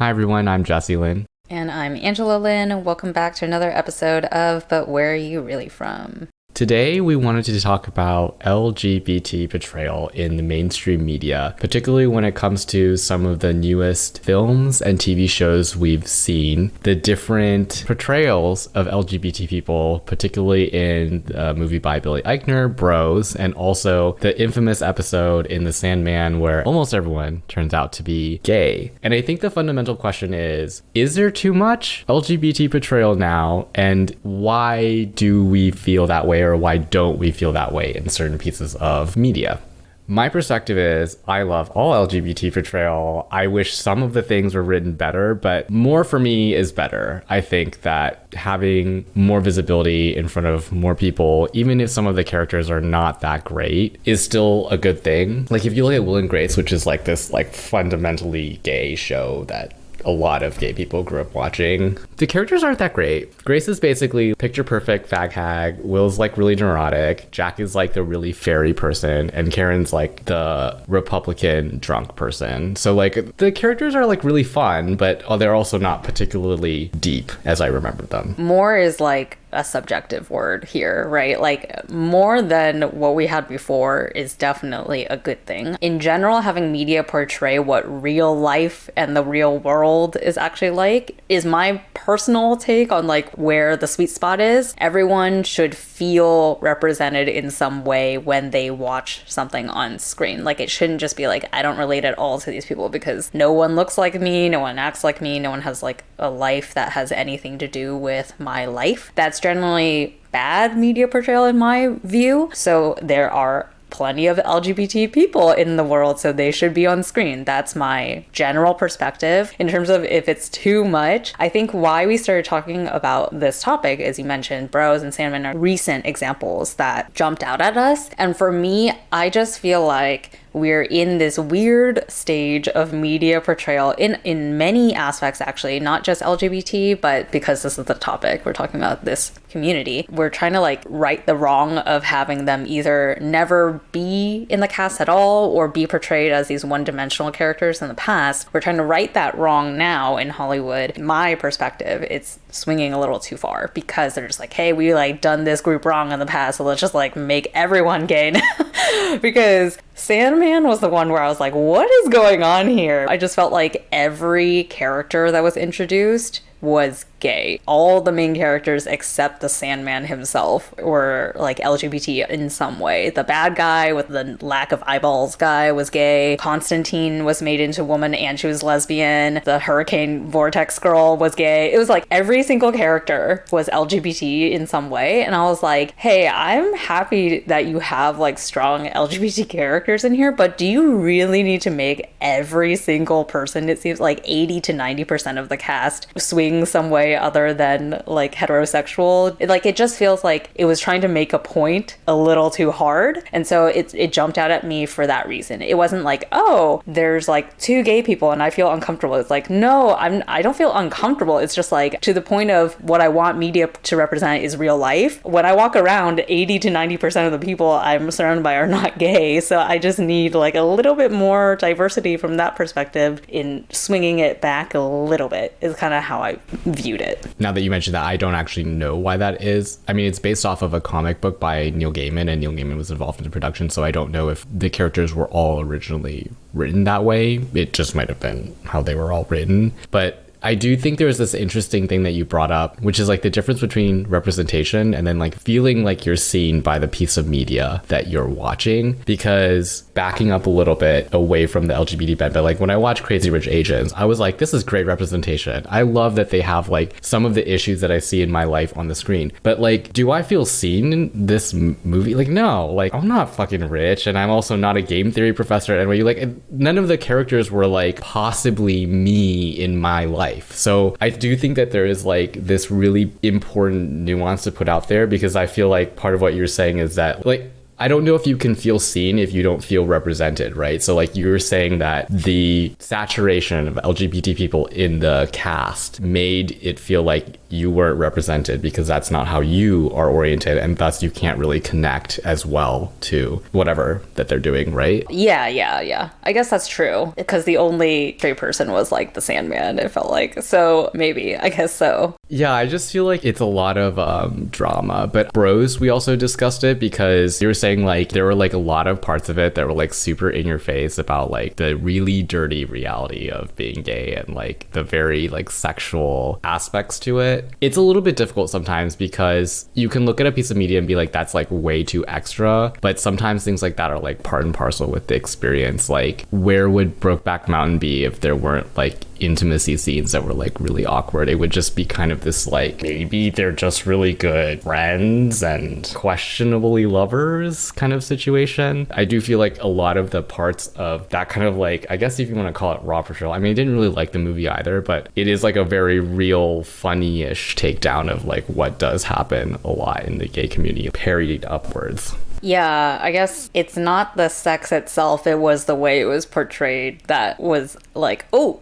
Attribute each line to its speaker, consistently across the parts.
Speaker 1: Hi everyone, I'm Jesse Lynn.
Speaker 2: And I'm Angela Lynn. Welcome back to another episode of But Where Are You Really From?
Speaker 1: Today we wanted to talk about LGBT portrayal in the mainstream media, particularly when it comes to some of the newest films and TV shows we've seen, the different portrayals of LGBT people, particularly in a movie by Billy Eichner, Bros, and also the infamous episode in the Sandman where almost everyone turns out to be gay. And I think the fundamental question is there too much LGBT portrayal now, and why do we feel that way? Or why don't we feel that way in certain pieces of media? My perspective is I love all LGBT portrayal. I wish some of the things were written better, but more for me is better. I think that having more visibility in front of more people, even if some of the characters are not that great, is still a good thing. Like if you look at Will and Grace, which is like this like fundamentally gay show that a lot of gay people grew up watching, the characters aren't that great. Grace is basically picture perfect fag hag. Will's like really neurotic. Jack is like the really fairy person, and Karen's like the Republican drunk person. So like the characters are like really fun, but they're also not particularly deep as I remember them.
Speaker 2: More is like a subjective word here, right? Like more than what we had before is definitely a good thing. In general, having media portray what real life and the real world is actually like is my personal take on like where the sweet spot is. Everyone should feel represented in some way when they watch something on screen. Like it shouldn't just be like, I don't relate at all to these people because no one looks like me, no one acts like me, no one has like a life that has anything to do with my life. That's generally bad media portrayal in my view. So there are plenty of LGBT people in the world, so they should be on screen. That's my general perspective. In terms of if it's too much, I think why we started talking about this topic, as you mentioned, Bros and Sandman are recent examples that jumped out at us. And for me, I just feel like we're in this weird stage of media portrayal in many aspects, actually, not just LGBT, but because this is the topic, we're talking about this community. We're trying to like right the wrong of having them either never be in the cast at all or be portrayed as these one-dimensional characters in the past. We're trying to right that wrong now in Hollywood. In my perspective, it's swinging a little too far because they're just like, hey, we like done this group wrong in the past, so let's just like make everyone gay now. Because Sandman was the one where I was like, what is going on here? I just felt like every character that was introduced was gay. All the main characters except the Sandman himself were like LGBT in some way. The bad guy with the lack of eyeballs guy was gay. Constantine was made into a woman and she was lesbian. The Hurricane Vortex girl was gay. It was like every single character was LGBT in some way. And I was like, hey, I'm happy that you have like strong LGBT characters in here, but do you really need to make every single person, it seems like 80 to 90% of the cast, swing some way other than like heterosexual? It just feels like it was trying to make a point a little too hard, and so it jumped out at me for that reason. It wasn't like, oh, there's like two gay people and I feel uncomfortable. It's like, no, I don't feel uncomfortable. It's just like to the point of what I want media to represent is real life. When I walk around, 80 to 90% of the people I'm surrounded by are not gay, so I just need like a little bit more diversity from that perspective. In swinging it back a little bit is kind of how I viewed it.
Speaker 1: Now that you mentioned that, I don't actually know why that is. I mean, it's based off of a comic book by Neil Gaiman, and Neil Gaiman was involved in the production, so I don't know if the characters were all originally written that way. It just might have been how they were all written. But I do think there's this interesting thing that you brought up, which is like the difference between representation and then like feeling like you're seen by the piece of media that you're watching. Because backing up a little bit away from the LGBT bent, but like when I watched Crazy Rich Asians, I was like, this is great representation. I love that they have like some of the issues that I see in my life on the screen. But like, do I feel seen in this movie? Like, no, like I'm not fucking rich, and I'm also not a game theory professor. And like, none of the characters were like possibly me in my life. So I do think that there is like this really important nuance to put out there, because I feel like part of what you're saying is that like I don't know if you can feel seen if you don't feel represented, right? So like you were saying that the saturation of LGBT people in the cast made it feel like you weren't represented because that's not how you are oriented, and thus you can't really connect as well to whatever that they're doing, right?
Speaker 2: Yeah. I guess that's true, because the only straight person was like the Sandman, it felt like. So maybe, I guess so.
Speaker 1: Yeah, I just feel like it's a lot of drama. But Bros, we also discussed it because you were saying like there were like a lot of parts of it that were like super in your face about like the really dirty reality of being gay and like the very like sexual aspects to it. It's a little bit difficult sometimes because you can look at a piece of media and be like, that's like way too extra. But sometimes things like that are like part and parcel with the experience. Like, where would Brokeback Mountain be if there weren't like intimacy scenes that were like really awkward? It would just be kind of this like, maybe they're just really good friends and questionably lovers kind of situation. I do feel like a lot of the parts of that kind of like, I guess if you want to call it raw portrayal, I mean, I didn't really like the movie either, but it is like a very real funny-ish takedown of like what does happen a lot in the gay community, parodied upwards.
Speaker 2: Yeah, I guess it's not the sex itself, it was the way it was portrayed that was like, oh,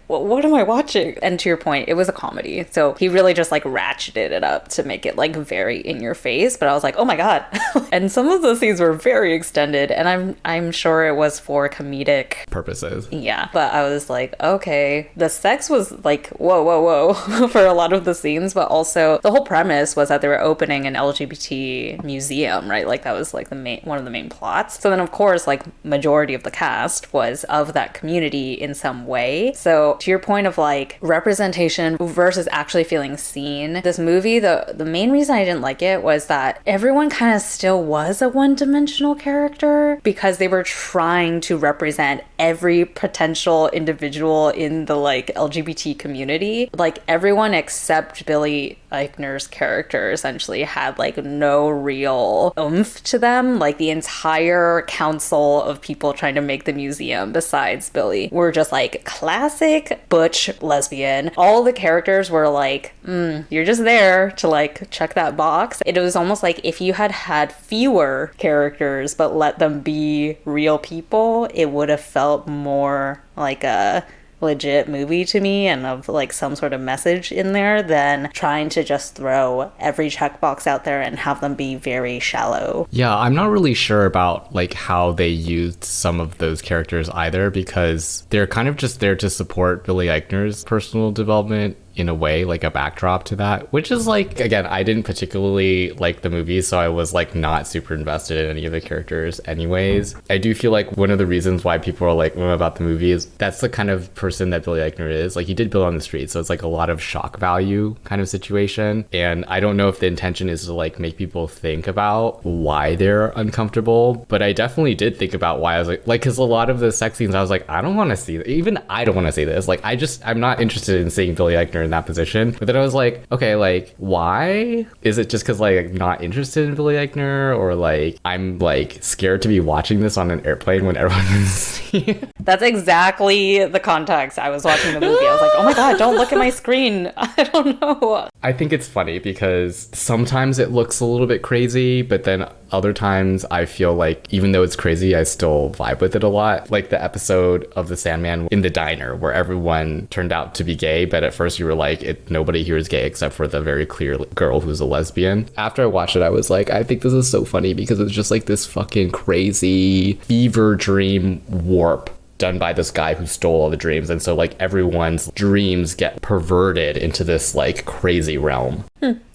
Speaker 2: what am I watching? And to your point, it was a comedy. So he really just like ratcheted it up to make it like very in your face. But I was like, oh my God. And some of the scenes were very extended, and I'm sure it was for comedic
Speaker 1: purposes.
Speaker 2: Yeah. But I was like, okay, the sex was like, whoa, for a lot of the scenes. But also the whole premise was that they were opening an LGBT museum, right? Like that was like one of the main plots. So then of course, like majority of the cast was of that community in some way. So to your point of like representation versus actually feeling seen, this movie, the main reason I didn't like it was that everyone kind of still was a one-dimensional character because they were trying to represent every potential individual in the like LGBT community. Like everyone except Billy Eichner's character essentially had like no real oomph to them. Like the entire council of people trying to make the museum besides Billy were just like classic butch lesbian. All the characters were like, you're just there to like check that box. It was almost like if you had fewer characters but let them be real people, it would have felt more like a legit movie to me and of like some sort of message in there than trying to just throw every checkbox out there and have them be very shallow.
Speaker 1: Yeah, I'm not really sure about like how they used some of those characters either, because they're kind of just there to support Billy Eichner's personal development in a way, like a backdrop to that, which is like, again, I didn't particularly like the movie, so I was like not super invested in any of the characters anyways. I do feel like one of the reasons why people are like about the movie is that's the kind of person that Billy Eichner is. Like he did Bill on the Street, so it's like a lot of shock value kind of situation, and I don't know if the intention is to like make people think about why they're uncomfortable, but I definitely did think about why. I was like because a lot of the sex scenes I was like, I don't want to see that. Even I don't want to see this. Like I'm not interested in seeing Billy Eichner in that position. But then I was like, okay, like why? Is it just because like I'm not interested in Billy Eichner, or like I'm like scared to be watching this on an airplane when everyone can see?
Speaker 2: That's exactly the context. I was watching the movie. I was like, oh my God, don't look at my screen. I don't know.
Speaker 1: I think it's funny because sometimes it looks a little bit crazy, but then other times I feel like even though it's crazy, I still vibe with it a lot. Like the episode of the Sandman in the diner where everyone turned out to be gay, but at first you were like, nobody here is gay except for the very clear girl who's a lesbian. After I watched it, I was like, I think this is so funny because it's just like this fucking crazy fever dream warp done by this guy who stole all the dreams. And so like everyone's dreams get perverted into this like crazy realm.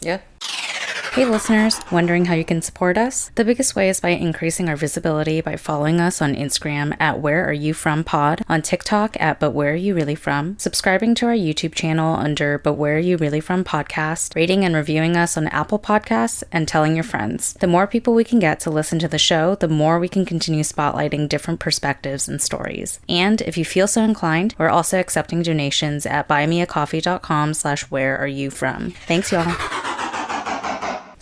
Speaker 2: Yeah. Hey listeners, wondering how you can support us? The biggest way is by increasing our visibility by following us on Instagram at Where Are You From Pod, on TikTok at But Where Are You Really From, subscribing to our YouTube channel under But Where Are You Really From Podcast, rating and reviewing us on Apple Podcasts, and telling your friends. The more people we can get to listen to the show, the more we can continue spotlighting different perspectives and stories. And if you feel so inclined, we're also accepting donations at buymeacoffee.com/whereareyouFrom. Thanks y'all.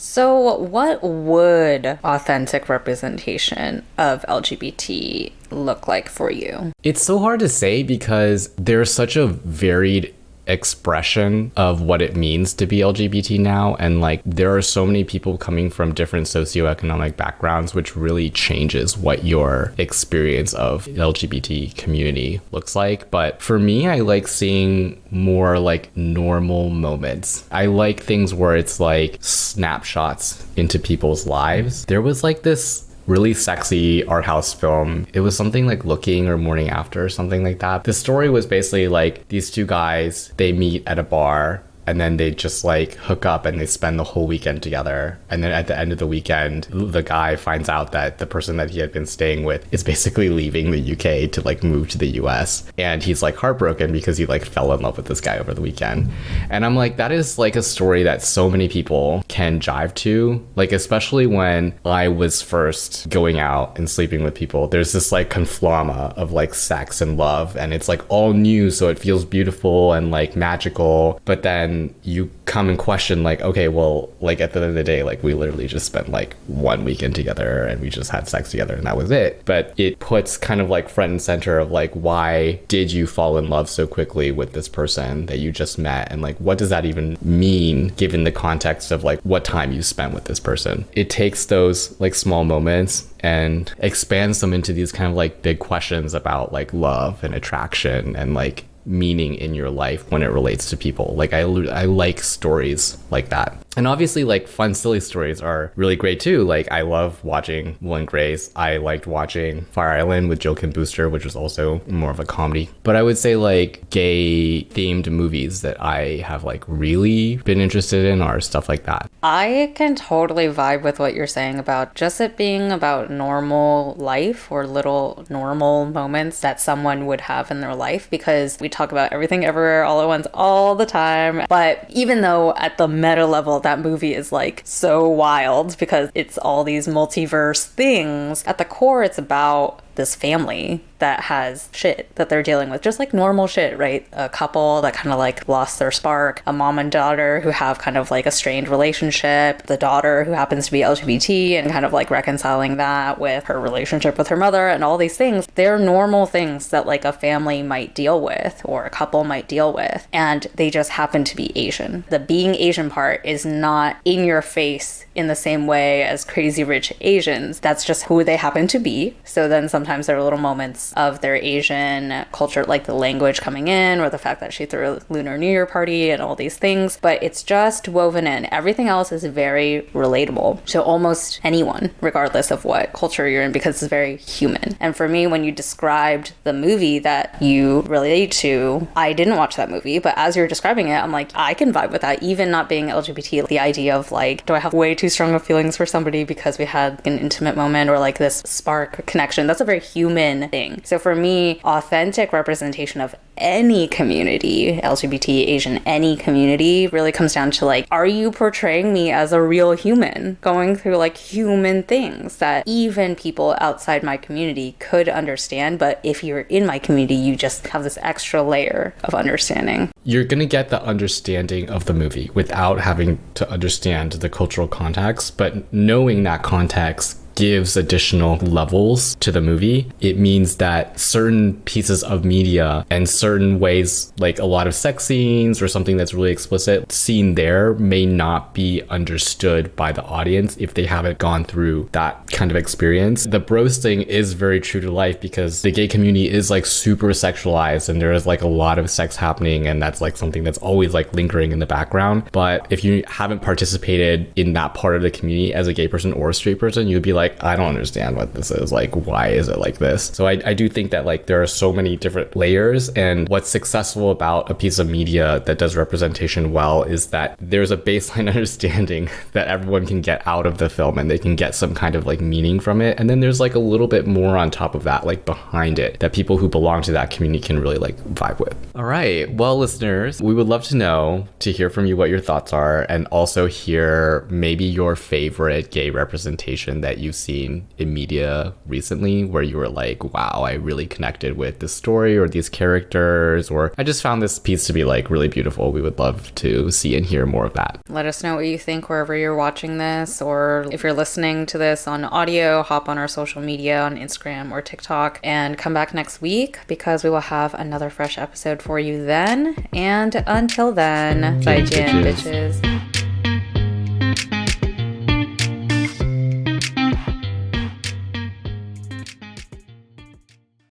Speaker 2: So what would authentic representation of LGBT look like for you?
Speaker 1: It's so hard to say because there's such a varied expression of what it means to be LGBT now. And like there are so many people coming from different socioeconomic backgrounds, which really changes what your experience of LGBT community looks like. But for me, I like seeing more like normal moments. I like things where it's like snapshots into people's lives. There was like this really sexy art house film. It was something like Looking or Morning After or something like that. The story was basically like these two guys, they meet at a bar and then they just like hook up and they spend the whole weekend together. And then at the end of the weekend, the guy finds out that the person that he had been staying with is basically leaving the UK to like move to the US. And he's like heartbroken because he like fell in love with this guy over the weekend. And I'm like, that is like a story that so many people can jive to. Like, especially when I was first going out and sleeping with people, there's this like conflama of like sex and love. And it's like all new. So it feels beautiful and like magical. But then you come and question like, okay, well, like at the end of the day, like we literally just spent like one weekend together and we just had sex together and that was it. But it puts kind of like front and center of like, why did you fall in love so quickly with this person that you just met? And like, what does that even mean given the context of like what time you spent with this person? It takes those like small moments and expands them into these kind of like big questions about like love and attraction and like meaning in your life when it relates to people. Like I like stories like that. And obviously like fun, silly stories are really great too. Like I love watching Will and Grace. I liked watching Fire Island with Joe Kim Booster, which was also more of a comedy. But I would say like gay themed movies that I have like really been interested in are stuff like that.
Speaker 2: I can totally vibe with what you're saying about just it being about normal life or little normal moments that someone would have in their life, because we talk about everything everywhere all at once all the time. But even though at the meta level that movie is like so wild because it's all these multiverse things, at the core it's about this family that has shit that they're dealing with, just like normal shit, right? A couple that kind of like lost their spark, a mom and daughter who have kind of like a strained relationship, the daughter who happens to be LGBT and kind of like reconciling that with her relationship with her mother, and all these things. They're normal things that like a family might deal with or a couple might deal with, and they just happen to be Asian. The being Asian part is not in your face in the same way as Crazy Rich Asians. That's just who they happen to be. So then sometimes there are little moments of their Asian culture, like the language coming in or the fact that she threw a Lunar New Year party and all these things, but it's just woven in. Everything else is very relatable to almost anyone, regardless of what culture you're in, because it's very human. And for me, when you described the movie that you relate to, I didn't watch that movie, but as you're describing it, I'm like, I can vibe with that, even not being LGBT. The idea of like, do I have way too strong of feelings for somebody because we had an intimate moment or like this spark connection? That's a very human thing. So for me, authentic representation of any community, LGBT, Asian, any community, really comes down to like, are you portraying me as a real human going through like human things that even people outside my community could understand, but if you're in my community, you just have this extra layer of understanding.
Speaker 1: You're gonna get the understanding of the movie without having to understand the cultural context, but knowing that context gives additional levels to the movie. It means that certain pieces of media and certain ways, like a lot of sex scenes or something that's really explicit seen there, may not be understood by the audience if they haven't gone through that kind of experience. The bros thing is very true to life because the gay community is like super sexualized and there is like a lot of sex happening, and that's like something that's always like lingering in the background. But if you haven't participated in that part of the community as a gay person or a straight person, you'd be like, I don't understand what this is. Like, why is it like this? So I do think that like there are so many different layers, and what's successful about a piece of media that does representation well is that there's a baseline understanding that everyone can get out of the film and they can get some kind of like meaning from it. And then there's like a little bit more on top of that, like behind it, that people who belong to that community can really like vibe with. All right. Well, listeners, we would love to hear from you what your thoughts are, and also hear maybe your favorite gay representation that you've seen in media recently where you were like, wow, I really connected with this story or these characters, or I just found this piece to be like really beautiful. We would love to see and hear more of that.
Speaker 2: Let us know what you think wherever you're watching this, or if you're listening to this on audio, hop on our social media on Instagram or TikTok, and come back next week because we will have another fresh episode for you then. And until then, 再见, bitches.